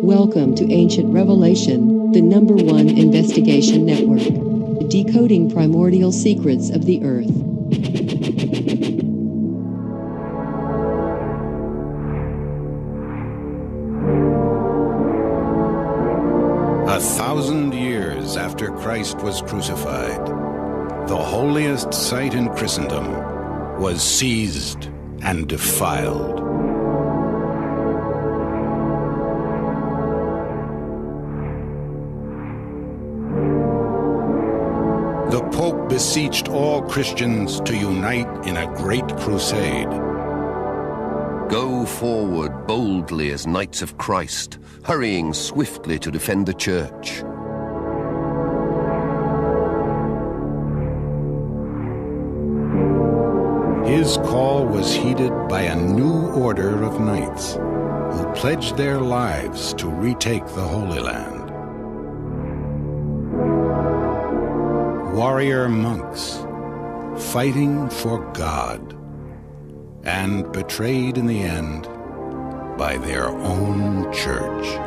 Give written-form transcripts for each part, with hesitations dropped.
Welcome to Ancient Revelation, the #1 investigation network, decoding primordial secrets of the Earth. A 1,000 years after Christ was crucified, the holiest site in Christendom was seized and defiled. The Pope beseeched all Christians to unite in a great crusade. Go forward boldly as knights of Christ, hurrying swiftly to defend the Church. His call was heeded by a new order of knights who pledged their lives to retake the Holy Land. Warrior monks fighting for God and betrayed in the end by their own church.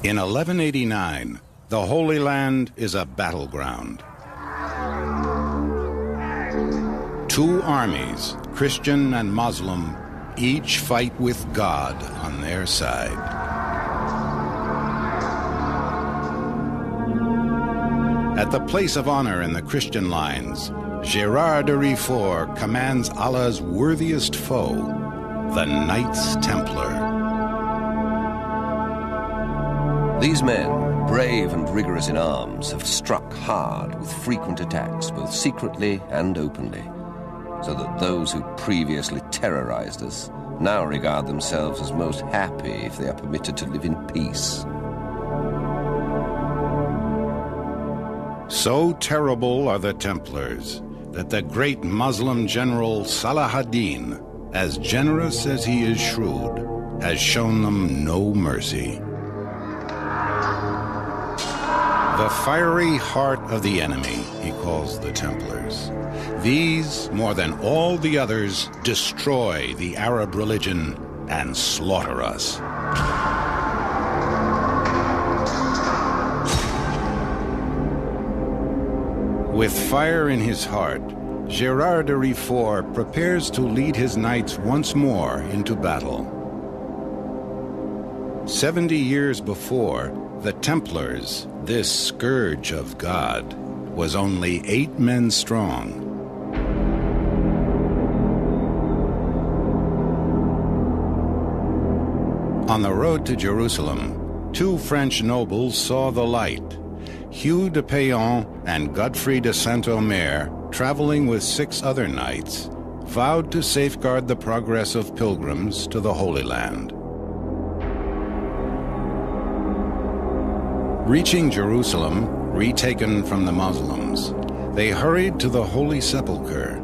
In 1189, the Holy Land is a battleground. Two armies, Christian and Muslim, each fight with God on their side. At the place of honor in the Christian lines, Gérard de Riefort commands Allah's worthiest foe, the Knights Templar. These men, brave and rigorous in arms, have struck hard with frequent attacks, both secretly and openly, so that those who previously terrorized us now regard themselves as most happy if they are permitted to live in peace. So terrible are the Templars that the great Muslim general Salah ad-Din, as generous as he is shrewd, has shown them no mercy. The fiery heart of the enemy, he calls the Templars. These, more than all the others, destroy the Arab religion and slaughter us. With fire in his heart, Gérard de Riefort prepares to lead his knights once more into battle. 70 years before, the Templars, this scourge of God, was only 8 men strong. On the road to Jerusalem, 2 French nobles saw the light. Hugh de Payon and Godfrey de Saint-Omer, traveling with 6 other knights, vowed to safeguard the progress of pilgrims to the Holy Land. Reaching Jerusalem, retaken from the Muslims, they hurried to the Holy Sepulchre,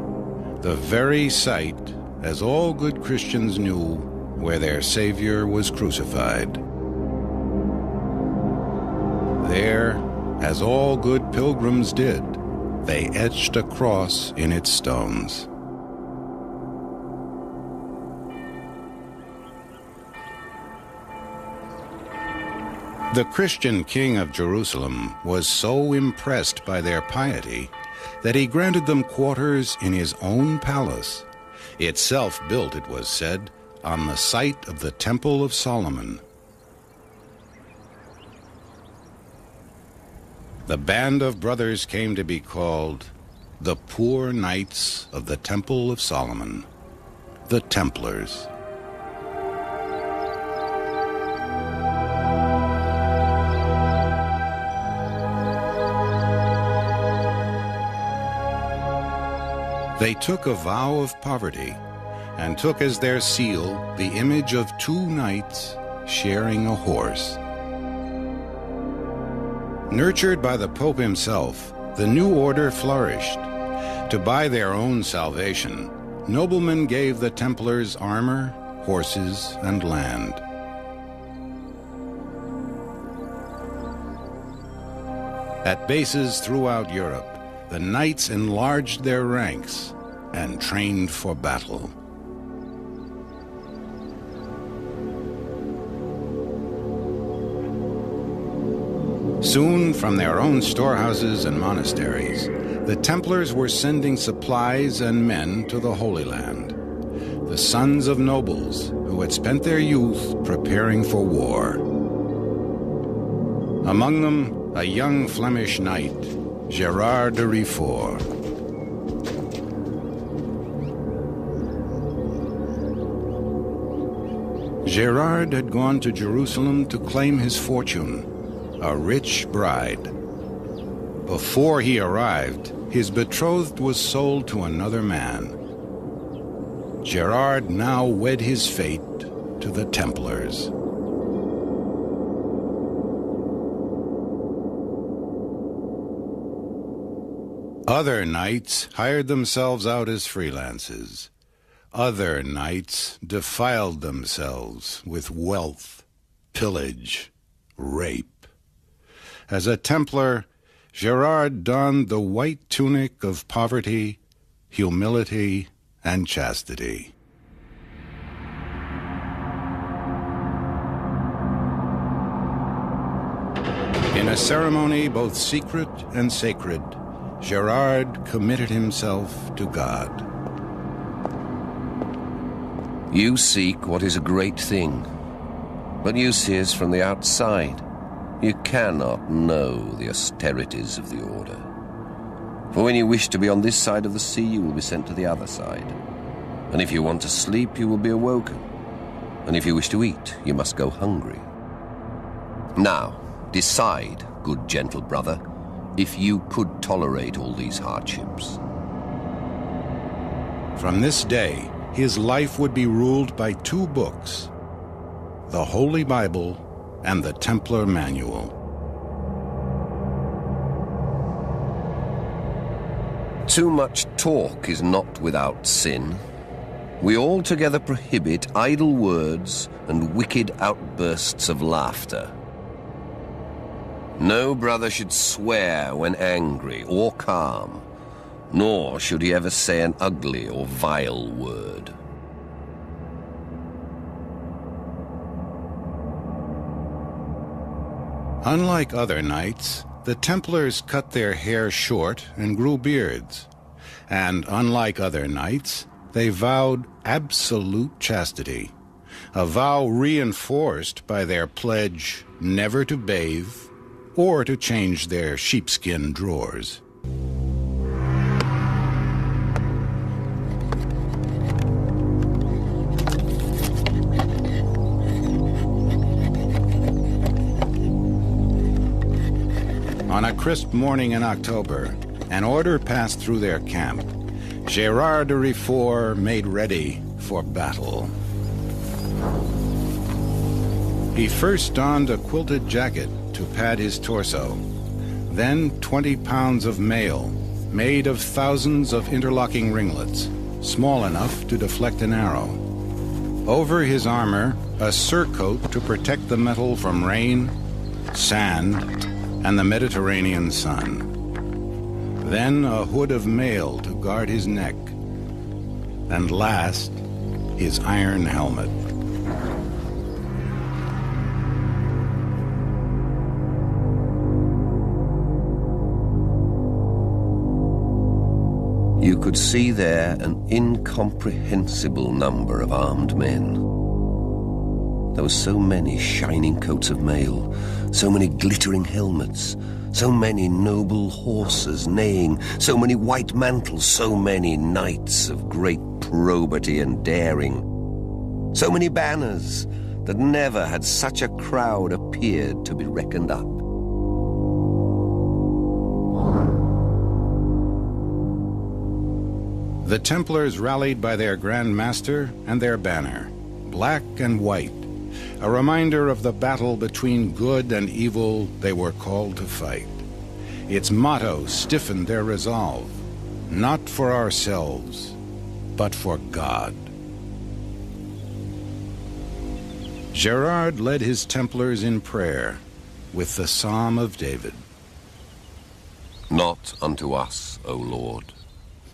the very site, as all good Christians knew, where their Savior was crucified. There, as all good pilgrims did, they etched a cross in its stones. The Christian king of Jerusalem was so impressed by their piety that he granted them quarters in his own palace, itself built, it was said, on the site of the Temple of Solomon. The band of brothers came to be called the Poor Knights of the Temple of Solomon, the Templars. They took a vow of poverty and took as their seal the image of 2 knights sharing a horse. Nurtured by the Pope himself, the new order flourished. To buy their own salvation, noblemen gave the Templars armor, horses, and land. At bases throughout Europe, the knights enlarged their ranks and trained for battle. Soon, from their own storehouses and monasteries, the Templars were sending supplies and men to the Holy Land, the sons of nobles who had spent their youth preparing for war. Among them, a young Flemish knight, Gerard de Rifort. Gerard had gone to Jerusalem to claim his fortune, a rich bride. Before he arrived, his betrothed was sold to another man. Gerard now wed his fate to the Templars. Other knights hired themselves out as freelances. Other knights defiled themselves with wealth, pillage, rape. As a Templar, Gerard donned the white tunic of poverty, humility, and chastity. In a ceremony both secret and sacred, Gerard committed himself to God. You seek what is a great thing, but you see us from the outside. You cannot know the austerities of the order. For when you wish to be on this side of the sea, you will be sent to the other side. And if you want to sleep, you will be awoken. And if you wish to eat, you must go hungry. Now, decide, good gentle brother, if you could tolerate all these hardships. From this day, his life would be ruled by two books, the Holy Bible and the Templar Manual. Too much talk is not without sin. We altogether prohibit idle words and wicked outbursts of laughter. No brother should swear when angry or calm, nor should he ever say an ugly or vile word. Unlike other knights, the Templars cut their hair short and grew beards. And unlike other knights, they vowed absolute chastity, a vow reinforced by their pledge never to bathe or to change their sheepskin drawers. On a crisp morning in October, an order passed through their camp. Gerard de Rifort made ready for battle. He first donned a quilted jacket to pad his torso, then 20 pounds of mail made of thousands of interlocking ringlets, small enough to deflect an arrow. Over his armor, a surcoat to protect the metal from rain, sand, and the Mediterranean sun. Then a hood of mail to guard his neck. And last, his iron helmet. You could see there an incomprehensible number of armed men. There were so many shining coats of mail, so many glittering helmets, so many noble horses neighing, so many white mantles, so many knights of great probity and daring, so many banners that never had such a crowd appeared to be reckoned up. The Templars rallied by their Grand Master and their banner, black and white, a reminder of the battle between good and evil they were called to fight. Its motto stiffened their resolve, not for ourselves, but for God. Gerard led his Templars in prayer with the Psalm of David. Not unto us, O Lord,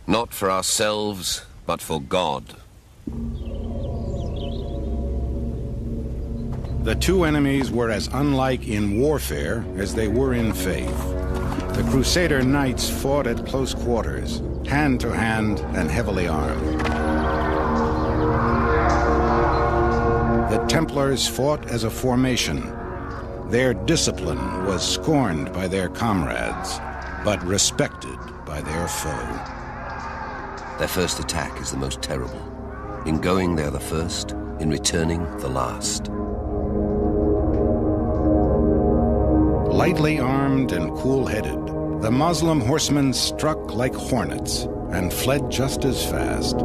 not for ourselves, but for God. The two enemies were as unlike in warfare as they were in faith. The Crusader knights fought at close quarters, hand to hand and heavily armed. The Templars fought as a formation. Their discipline was scorned by their comrades, but respected by their foe. Their first attack is the most terrible. In going, they are the first. In returning, the last. Lightly armed and cool-headed, the Muslim horsemen struck like hornets and fled just as fast.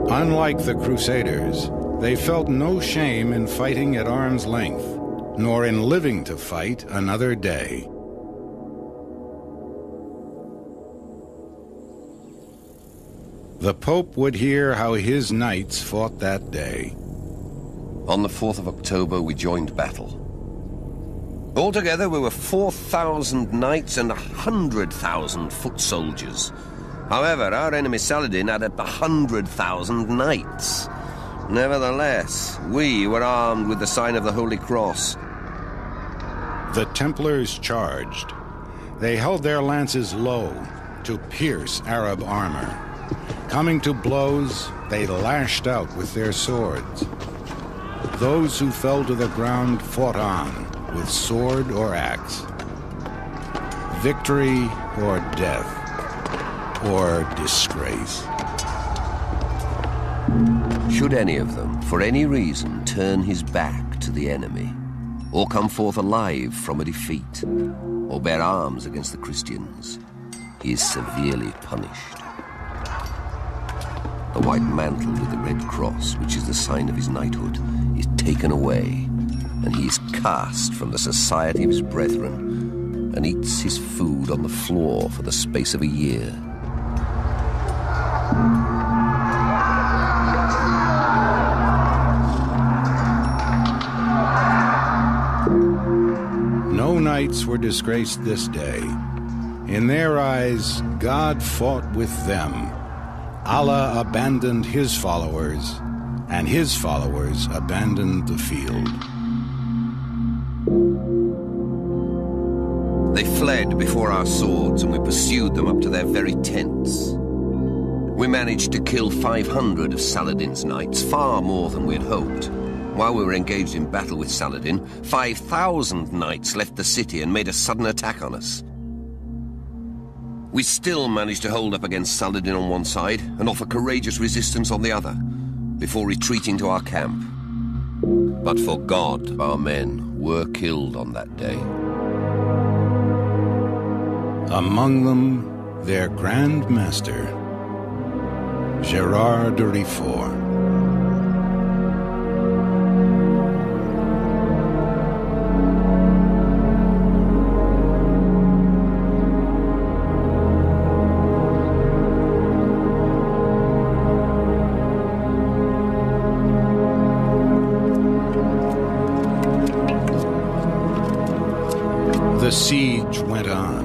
Unlike the Crusaders, they felt no shame in fighting at arm's length, nor in living to fight another day. The Pope would hear how his knights fought that day. On the 4th of October, we joined battle. Altogether, we were 4,000 knights and 100,000 foot soldiers. However, our enemy Saladin had up 100,000 knights. Nevertheless, we were armed with the sign of the Holy Cross. The Templars charged. They held their lances low to pierce Arab armor. Coming to blows, they lashed out with their swords. Those who fell to the ground fought on with sword or axe. Victory or death, or disgrace. Should any of them, for any reason, turn his back to the enemy, or come forth alive from a defeat, or bear arms against the Christians, he is severely punished. The white mantle with the red cross, which is the sign of his knighthood, is taken away, and he is cast from the society of his brethren, and eats his food on the floor for the space of a year. No knights were disgraced this day. In their eyes, God fought with them. Allah abandoned his followers, and his followers abandoned the field. They fled before our swords, and we pursued them up to their very tents. We managed to kill 500 of Saladin's knights, far more than we had hoped. While we were engaged in battle with Saladin, 5,000 knights left the city and made a sudden attack on us. We still managed to hold up against Saladin on one side and offer courageous resistance on the other, before retreating to our camp. But for God, our men were killed on that day. Among them, their Grand Master, Gerard de Rifort. The siege went on.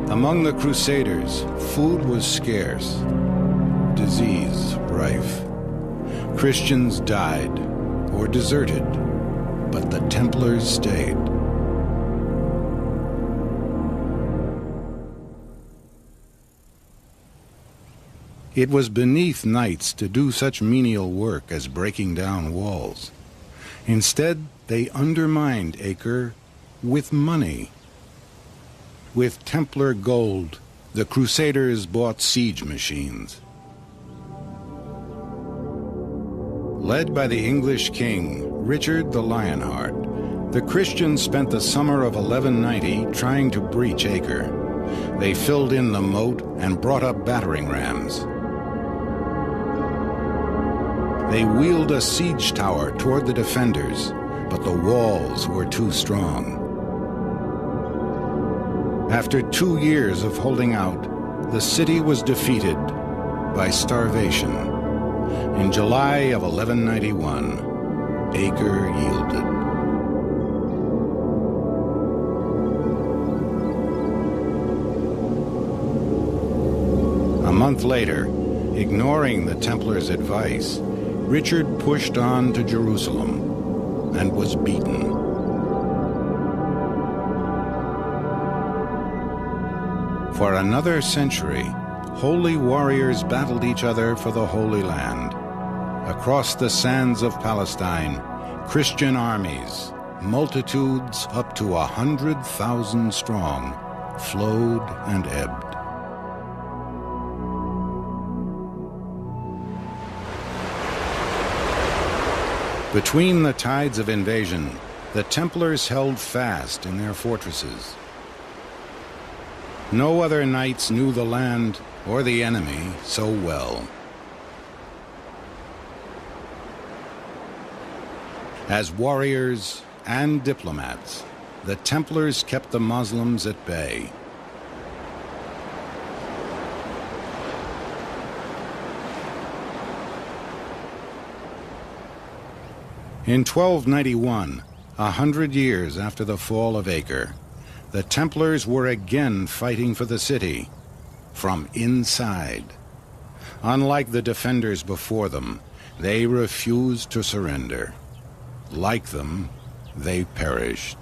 Among the Crusaders, food was scarce, disease rife. Christians died or deserted, but the Templars stayed. It was beneath knights to do such menial work as breaking down walls. Instead, they undermined Acre with money. With Templar gold, the Crusaders bought siege machines. Led by the English king, Richard the Lionheart, the Christians spent the summer of 1190 trying to breach Acre. They filled in the moat and brought up battering rams. They wheeled a siege tower toward the defenders, but the walls were too strong. After 2 years of holding out, the city was defeated by starvation. In July of 1191, Acre yielded. A month later, ignoring the Templars' advice, Richard pushed on to Jerusalem and was beaten. For another century, holy warriors battled each other for the Holy Land. Across the sands of Palestine, Christian armies, multitudes up to 100,000 strong, flowed and ebbed. Between the tides of invasion, the Templars held fast in their fortresses. No other knights knew the land or the enemy so well. As warriors and diplomats, the Templars kept the Muslims at bay. In 1291, 100 years after the fall of Acre, the Templars were again fighting for the city from inside. Unlike the defenders before them, they refused to surrender. Like them, they perished.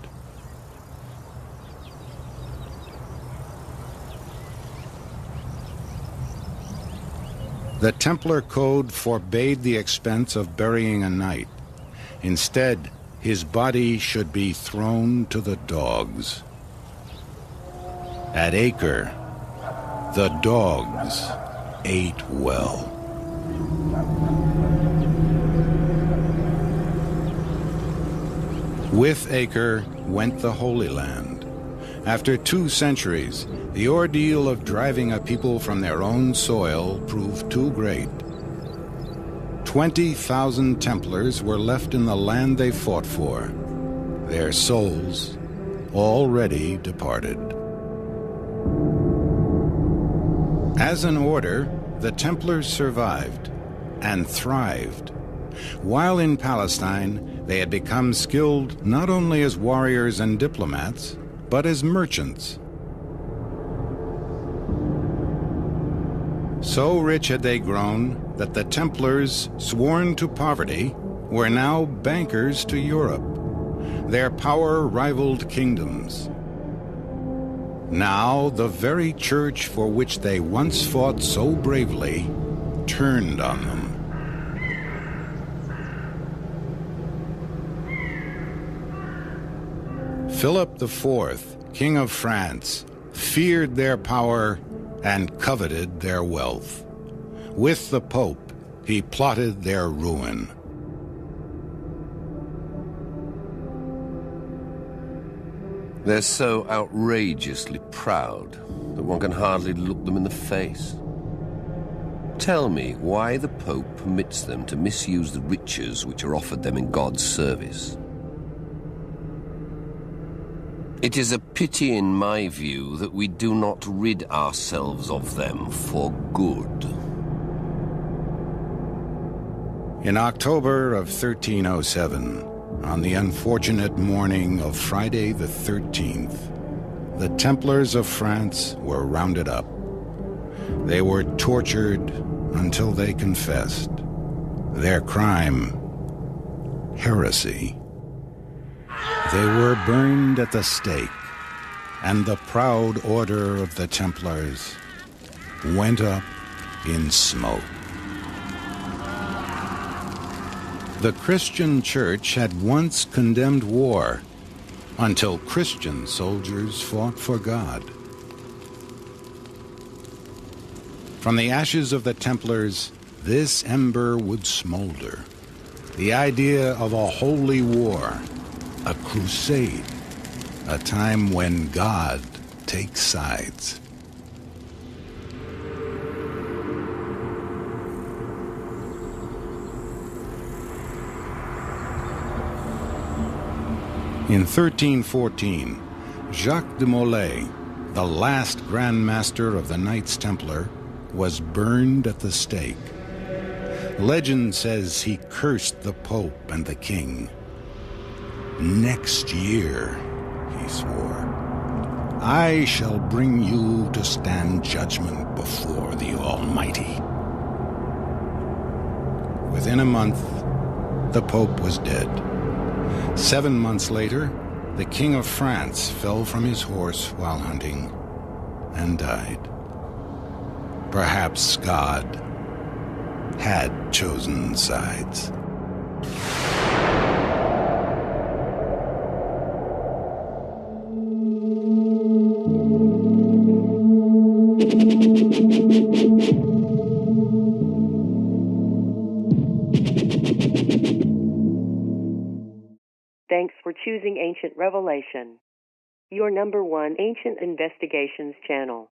The Templar Code forbade the expense of burying a knight. Instead, his body should be thrown to the dogs. At Acre, the dogs ate well. With Acre went the Holy Land. After 2 centuries, the ordeal of driving a people from their own soil proved too great. 20,000 Templars were left in the land they fought for, their souls already departed. As an order, the Templars survived and thrived. While in Palestine, they had become skilled not only as warriors and diplomats, but as merchants. So rich had they grown that the Templars, sworn to poverty, were now bankers to Europe. Their power rivaled kingdoms. Now, the very church for which they once fought so bravely turned on them. Philip IV, King of France, feared their power and coveted their wealth. With the Pope, he plotted their ruin. They're so outrageously proud that one can hardly look them in the face. Tell me why the Pope permits them to misuse the riches which are offered them in God's service. It is a pity, in my view, that we do not rid ourselves of them for good. In October of 1307, on the unfortunate morning of Friday the 13th, the Templars of France were rounded up. They were tortured until they confessed. Their crime, heresy. They were burned at the stake, and the proud order of the Templars went up in smoke. The Christian Church had once condemned war until Christian soldiers fought for God. From the ashes of the Templars, this ember would smolder. The idea of a holy war, a crusade, a time when God takes sides. In 1314, Jacques de Molay, the last Grand Master of the Knights Templar, was burned at the stake. Legend says he cursed the Pope and the King. "Next year," he swore, "I shall bring you to stand judgment before the Almighty." Within a month, the Pope was dead. 7 months later, the King of France fell from his horse while hunting and died. Perhaps God had chosen sides. Thanks for choosing Ancient Revelation, your #1 Ancient Investigations channel.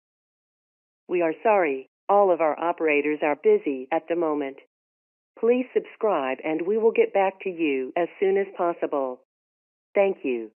We are sorry, all of our operators are busy at the moment. Please subscribe and we will get back to you as soon as possible. Thank you.